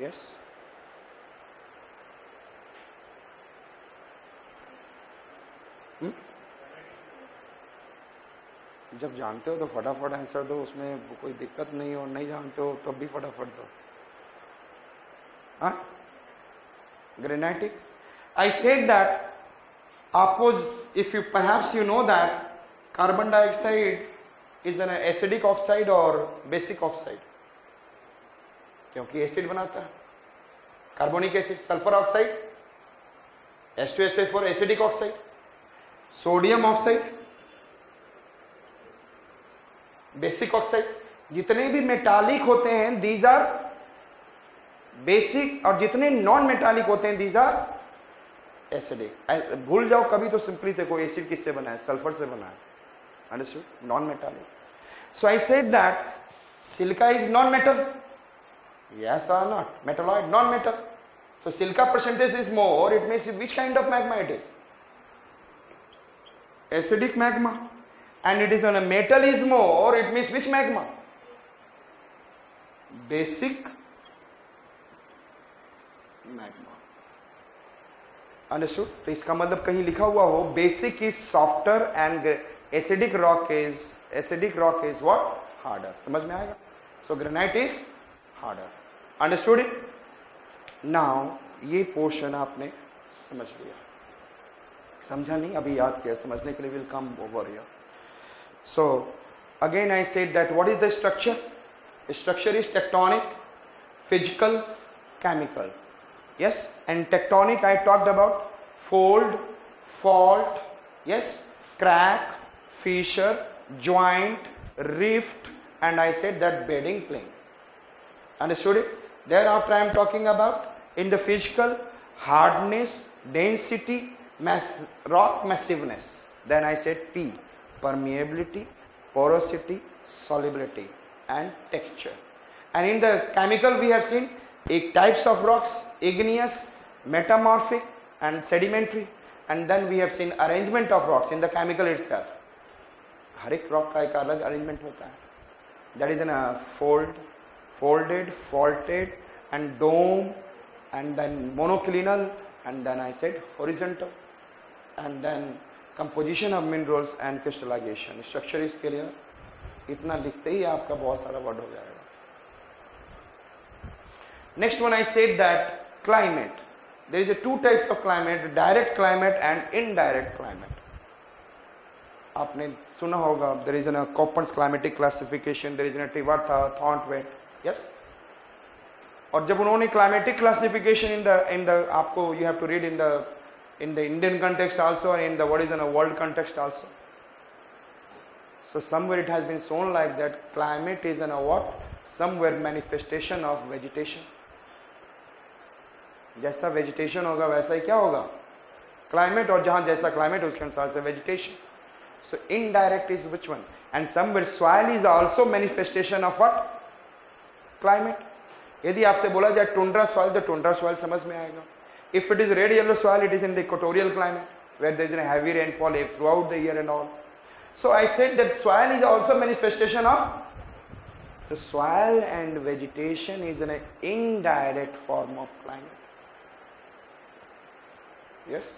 Yes, जब जानते हो तो फटाफट आंसर दो, उसमें कोई दिक्कत नहीं हो, नहीं जानते हो तब भी फटाफट दो. हाँ, granitic. I said that if you perhaps you know that carbon dioxide is an acidic oxide or basic oxide, क्योंकि एसिड बनाता है. Carbonic acid, sulphur oxide, H2SO4 acidic oxide, sodium oxide basic oxide. जितने भी metallic होते हैं these are basic, और जितने non metallic होते हैं दीज आर एसिडिक. भूल जाओ कभी तो सिंपली देखो एसिड किससे बना है, सल्फर से बना है. Understood? Non metallic. So I said that silica is non metal. Yes or not? Metalloid, non-metal. So silica percentage is more. It means which kind of magma it is? Acidic magma. And it is on a metal is more. It means which magma? Basic magma. Understood? तो इसका मतलब कहीं लिखा हुआ हो basic is softer and acidic rock is what? Harder. समझ में आएगा? So granite is harder. Understood it? Now ये पोर्शन आपने समझ लिया. समझा नहीं, अभी याद किया. समझने के लिए will come over here. So again I said that what is the structure? Structure is tectonic, physical, chemical. Yes, and tectonic I talked about fold, fault, yes, crack, fissure, joint, rift, and I said that bedding plane. Understood it? Thereafter I am talking about in the physical hardness, density, rock massiveness. Then I said P, permeability, porosity, solubility and texture. And in the chemical we have seen types of rocks, igneous, metamorphic and sedimentary. And then we have seen arrangement of rocks in the chemical itself. हर एक rock का एक अलग arrangement होता है. That is in a folded, faulted and dome, and then monoclinal, and then I said horizontal, and then composition of minerals and crystallization. Structure is clear. इतना लिखते ही आपका बहुत सारा वर्ड हो जाएगा. Next one I said that climate. There is a two types of climate, direct climate and indirect climate. आपने सुना होगा, there is a Köppen's climatic classification, there is a Trivartha, Thorntvedt. Yes? और जब उन्होंने climatic classification in the आपको you have to read in the Indian context also and in the what is in a world context also. So somewhere it has been shown like that climate is in a what? Somewhere manifestation of vegetation. जैसा vegetation होगा वैसा ही क्या होगा? Climate, और जहाँ जैसा climate उसके अनुसार से vegetation. So indirect is which one? And somewhere soil is also manifestation of what? Climate. यदि आपसे बोला जाए tundra soil, तो tundra soil समझ में आएगा. If it is red yellow soil, it is in the equatorial climate where there is a heavy rainfall throughout the year and all. So I said that soil is also manifestation of. So soil and vegetation is an indirect form of climate. Yes,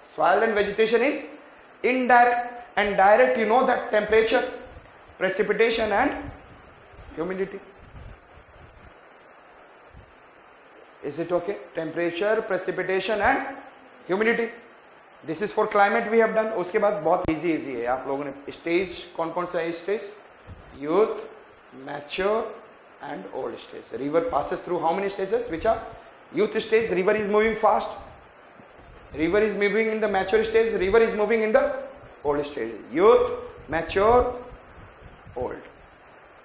soil and vegetation is indirect, and direct you know that temperature, precipitation and humidity. Is it okay? Temperature, precipitation and humidity. This is for climate we have done. उसके बाद बहुत easy है. आप लोगों ने stage कौन कौन सा है stage? Youth, mature and old stage. River passes through how many stages? Which are youth stage. River is moving fast. River is moving in the mature stage. River is moving in the old stage. Youth, mature, old.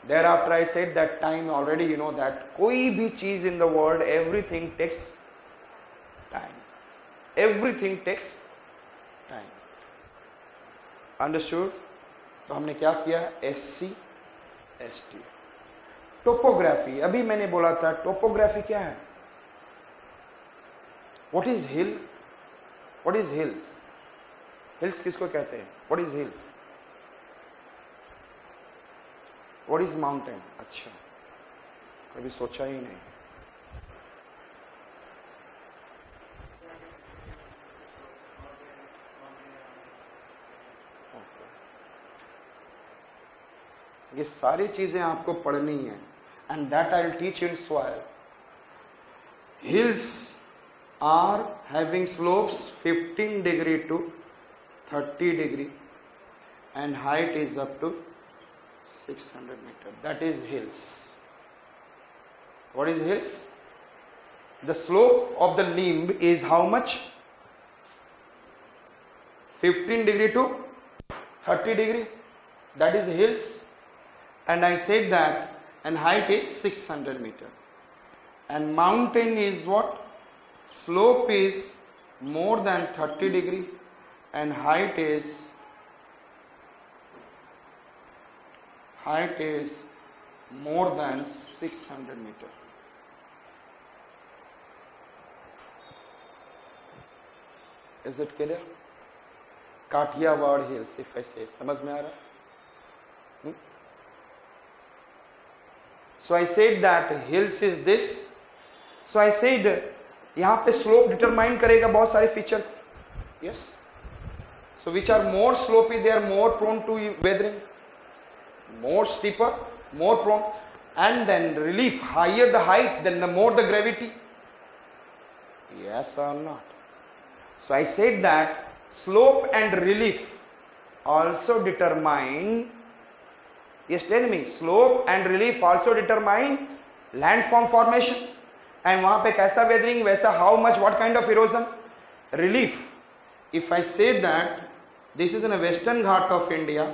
Thereafter I said that time already you know that कोई भी चीज in the world everything takes time. Everything takes time. Understood? तो हमने क्या किया? SC, ST. Topography. अभी मैंने बोला था topography क्या है? What is hill? What is hills? Hills किसको कहते हैं? What is hills? What is mountain? अच्छा, कभी सोचा ही नहीं. ये सारी चीजें आपको पढ़नी है, and that I will teach in soil. Hills are having slopes 15 degree to 30 degree and height is up to 600 meter. That is hills. What is hills? The slope of the limb is how much? 15 degree to 30 degree. That is hills. And I said that, and height is 600 meter. And mountain is what? Slope is more than 30 degree and height is more than 600 meter. Is it clear? Kathiawad Hills, if I say, समझ में आ रहा? So I said that hills is this. So I said यहाँ पे slope determine करेगा बहुत सारे feature. Yes. So which are more slopey, they are more prone to weathering. More steeper, more prone. And then relief, higher the height, then the more the gravity. Yes or not? So I said that slope and relief also determine. Yes, tell me. Slope and relief also determine landform formation. And वहां पे कैसा weathering, वैसा how much, what kind of erosion, relief. If I said that this is in a western Ghat of India,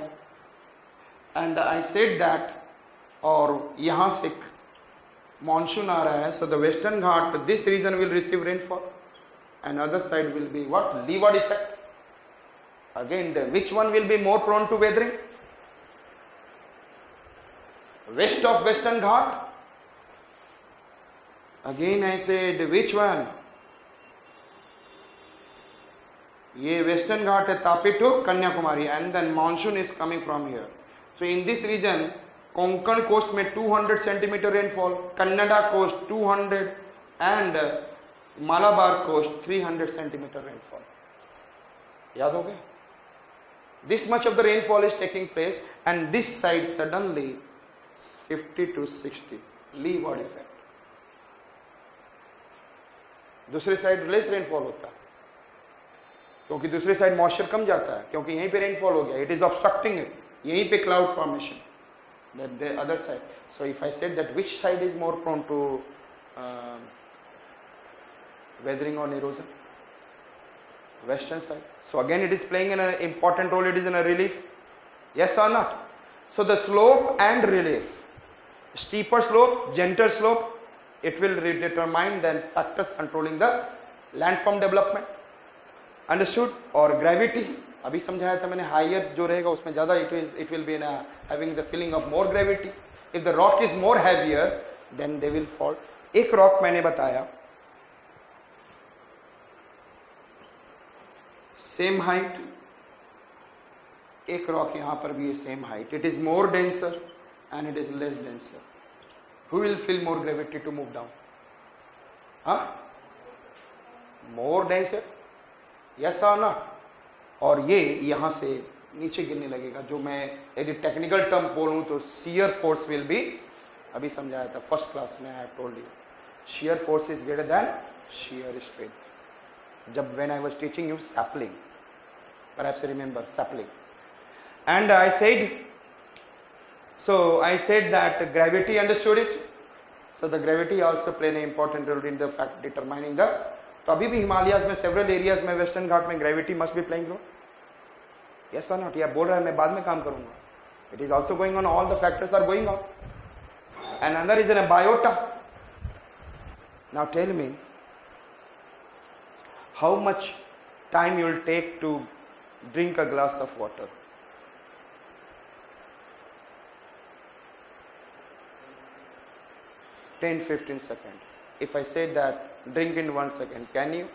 and I said that, और यहाँ से monsoon आ रहा है, so the western Ghat, this region will receive rainfall, and other side will be what? Leeward effect. Again, which one will be more prone to weathering? West of western Ghat. Again I said, which one? ये western Ghat है Tapi to Kanyakumari, and then monsoon is coming from here. So in this region, Konkan coast में 200 centimeter rainfall, Kannada coast 200, and Malabar coast 300 centimeter rainfall. याद हो गया? This much of the rainfall is taking place, and this side suddenly 50 to 60 leeward effect. दूसरे side lace rainfall होता है क्योंकि दूसरे side moisture कम जाता है क्योंकि यहीं पे रेनफॉल हो गया. It is obstructing it. यहीं पे cloud formation. The other side. So if I said that which side is more prone to weathering or erosion? Western side. So again it is playing an important role. It is in a relief. Yes or not? So the slope and relief. Steeper slope, gentler slope, it will determine the factors controlling the landform development. Understood? और gravity अभी समझाया था मैंने. higher जो रहेगा उसमें ज़्यादा it will be in a, having the feeling of more gravity. If the rock is more heavier, then they will fall. एक rock मैंने बताया same height. एक rock यहाँ पर भी है same height. It is more denser and it is less denser. Who will feel more gravity to move down? Huh? More denser? Yes or not? और ये यहाँ से नीचे गिरने लगेगा. जो मैं यदि टेक्निकल टर्म बोलूँ तो shear force will be, अभी समझाया था फर्स्ट क्लास में. I have told you shear force is greater than shear strength. जब when I was teaching you sapling, perhaps you remember sapling. And I said, so I said that gravity, understood it? So the gravity also play an important role in the fact determining the. तो अभी भी हिमालयाज में several areas में western घाट में gravity must be playing role. Yes or not? या बोल रहा है मैं बाद में काम करूंगा. It is also going on. All the factors are going on. And another is in a biota. Now tell me, how much time you will take to drink a glass of water? 10-15 seconds. If I say that drink in 1 second, can you?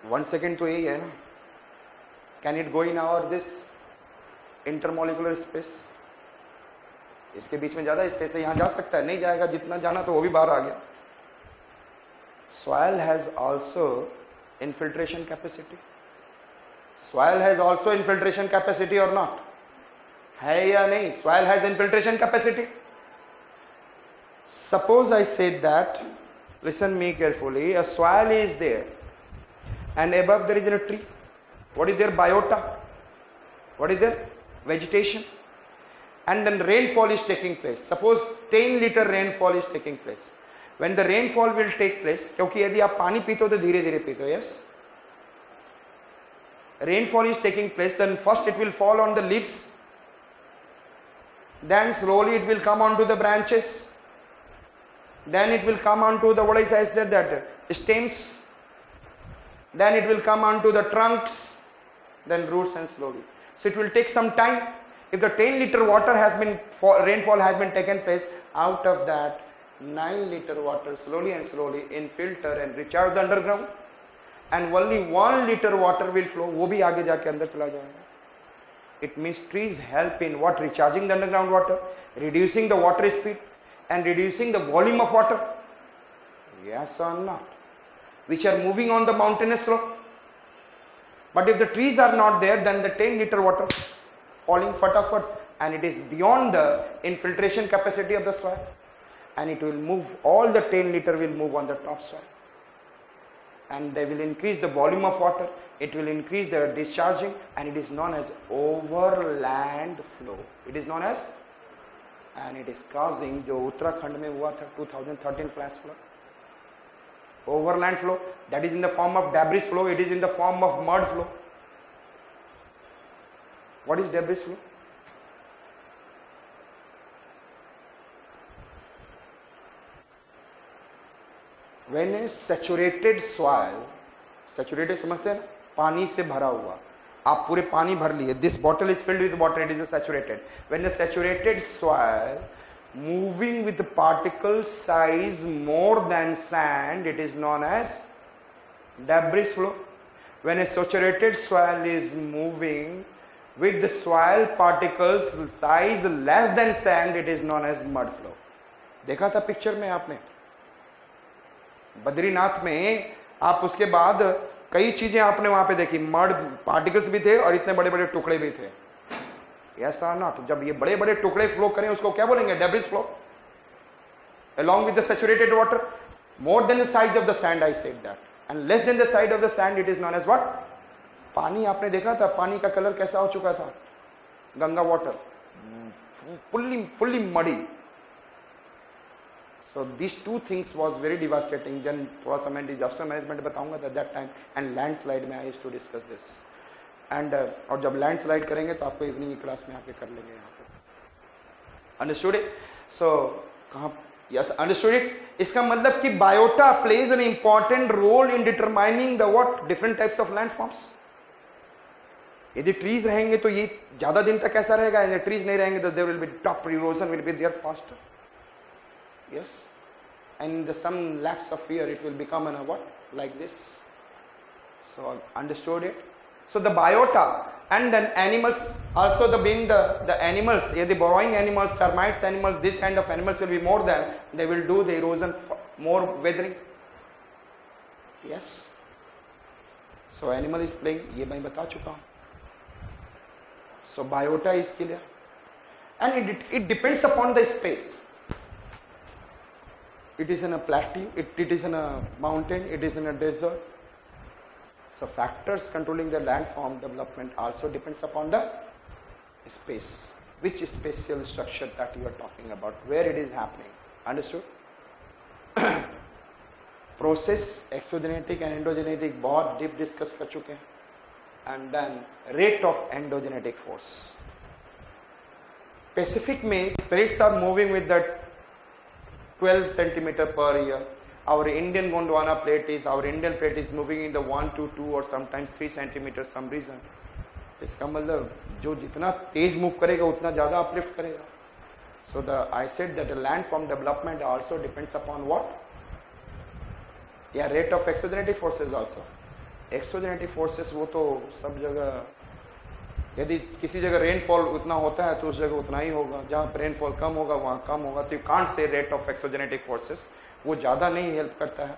1 second तो यही है ना. Can it go in our this intermolecular space? इसके बीच में ज्यादा space है, यहाँ जा सकता है. नहीं जाएगा. जितना जाना तो वो भी बाहर आ गया. Soil has also infiltration capacity. Soil has also infiltration capacity or not? है या नहीं? Soil has infiltration capacity. Suppose I said that, listen me carefully, a soil is there and above there is a tree. What is their biota? What is their vegetation? And then rainfall is taking place. Suppose 10-liter rainfall is taking place. When the rainfall will take place, क्योंकि यदि आप पानी पीते हो तो धीरे धीरे पीते हो, yes? Rainfall is taking place, then first it will fall on the leaves, then slowly it will come onto the branches, then it will come onto the, what I said, that stems, then it will come onto the trunks, then roots, and slowly. So it will take some time. If the 10-liter water has been, rainfall has been taken place, out of that 9-liter water slowly and slowly infilter and recharge the underground, and only 1-liter water will flow, वो भी आगे जाके अंदर चला जाएगा. It means trees help in what? Recharging the underground water, reducing the water speed, and reducing the volume of water. Yes or not? Which are moving on the mountainous slope. But if the trees are not there, then the 10-liter water falling fatafat, and it is beyond the infiltration capacity of the soil, and it will move, all the 10-liter will move on the top soil, and they will increase the volume of water, it will increase the discharging, and it is known as overland flow. It is known as, and it is causing, जो उत्तराखंड में हुआ था 2013 flash flood, overland flow, that is in the form of debris flow, it is in the form of mud flow. What is debris flow? When a saturated soil, saturated समझते हैं ना, पानी से भरा हुआ, आप पूरे पानी भर लिए, this bottle is filled with water, it is saturated. When a saturated soil moving with particle size more than sand, it is known as debris flow. When a saturated soil is moving with the soil particles size less than sand, it is known as mud flow. देखा था picture में आपने? बद्रीनाथ में आप उसके बाद कई चीजें आपने वहां पे देखी, मड पार्टिकल्स भी थे और इतने बड़े बड़े टुकड़े भी थे. ऐसा ना, तो जब ये बड़े बड़े टुकड़े फ्लो करें उसको क्या बोलेंगे? Debris flow. along with the saturated water, more than the size of the sand, I said that, and less than the size of the sand, it is known as what? पानी. आपने देखा था पानी का कलर कैसा हो चुका था? Ganga water, fully muddy. So these two things was very devastating. Then थोड़ा सा मैं disaster management बताऊंगा at that time, and landslide में I used to discuss this. And और जब landslide करेंगे तो आपको इवनिंग क्लास में आके कर लेंगे यहाँ पे. Understood it? So कहाँ? Yes, understood it? इसका मतलब कि biota plays an important role in determining the what? Different types of landforms. यदि trees रहेंगे तो ये ज़्यादा दिन तक ऐसा रहेगा, यदि trees नहीं रहेंगे तो there will be top erosion will be there faster. Yes, and some lakhs of year it will become a what? Like this. So understood it? So the biota, and then animals also, the being the animals, the burrowing animals, termites animals, this kind of animals will be more than, they will do the erosion more weathering. Yes. So animal is playing, ये मैं बता चुका हूँ. So biota is clear, and it depends upon the space. It is in a plateau, it is in a mountain, it is in a desert. So factors controlling the landform development also depends upon the space, which spatial structure that you are talking about, where it is happening. Understood? Process, exogenetic and endogenetic बहुत deep discuss कर चुके हैं. And then rate of endogenetic force. Pacific में plates are moving with the 12 centimeter per year. Our Indian Gondwana plate is, our Indian plate is moving in the 1 to 2 or sometimes 3 centimeters some reason. इसका मतलब जो जितना तेज move करेगा उतना ज़्यादा uplift करेगा. So I said that the landform development also depends upon what? Yeah, rate of exogenetic forces also. Exogenetic forces वो तो सब जगह, यदि किसी जगह रेनफॉल उतना होता है तो उस जगह उतना ही होगा, जहाँ पर रेनफॉल कम होगा वहाँ कम होगा. तो you can't say rate of exogenetic forces, वो ज़्यादा नहीं हेल्प करता है.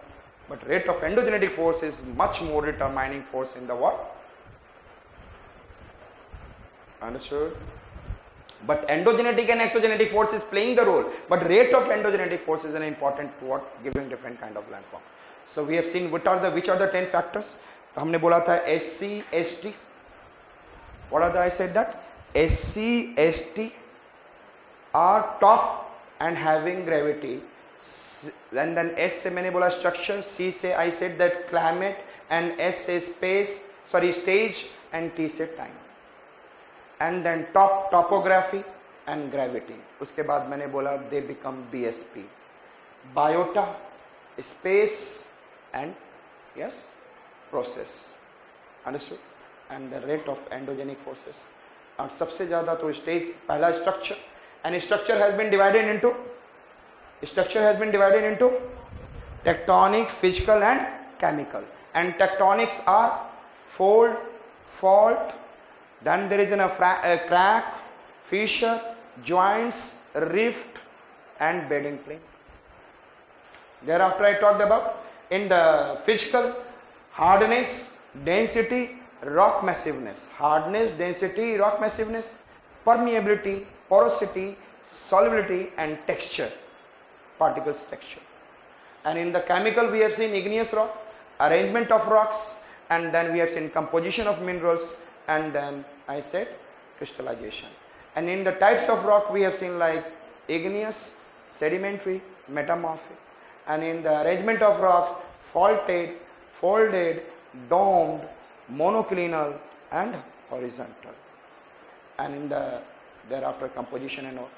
But rate of endogenetic force is much more determining force in the what? Understood? But endogenetic and exogenetic force is playing the role, but rate of endogenetic force is an important what giving different kind of landform. So we have seen which are the 10 factors. तो हमने बोला था SC, ST. What are the, I said that SC, ST are top and having gravity. And then S से मैंने बोला structure, C से I said that climate, and S से stage, and T से time. And then topography and gravity. उसके बाद मैंने बोला they become BSP. Biota, space and yes, process. Understood? And the rate of endogenic forces. और सबसे ज़्यादा तो stage पहला structure, and structure has been divided into tectonic, physical and chemical. And tectonics are fold, fault, then there is a crack, fissure, joints, rift and bedding plane. Thereafter I talked about in the physical hardness, density, rock massiveness. Hardness, density, rock massiveness, permeability, porosity, solubility and texture, particles texture. And in the chemical we have seen igneous rock, arrangement of rocks, and then we have seen composition of minerals, and then I said crystallization. And in the types of rock we have seen like igneous, sedimentary, metamorphic. And in the arrangement of rocks, faulted, folded, domed, monoclinal and horizontal. And in the thereafter composition and all.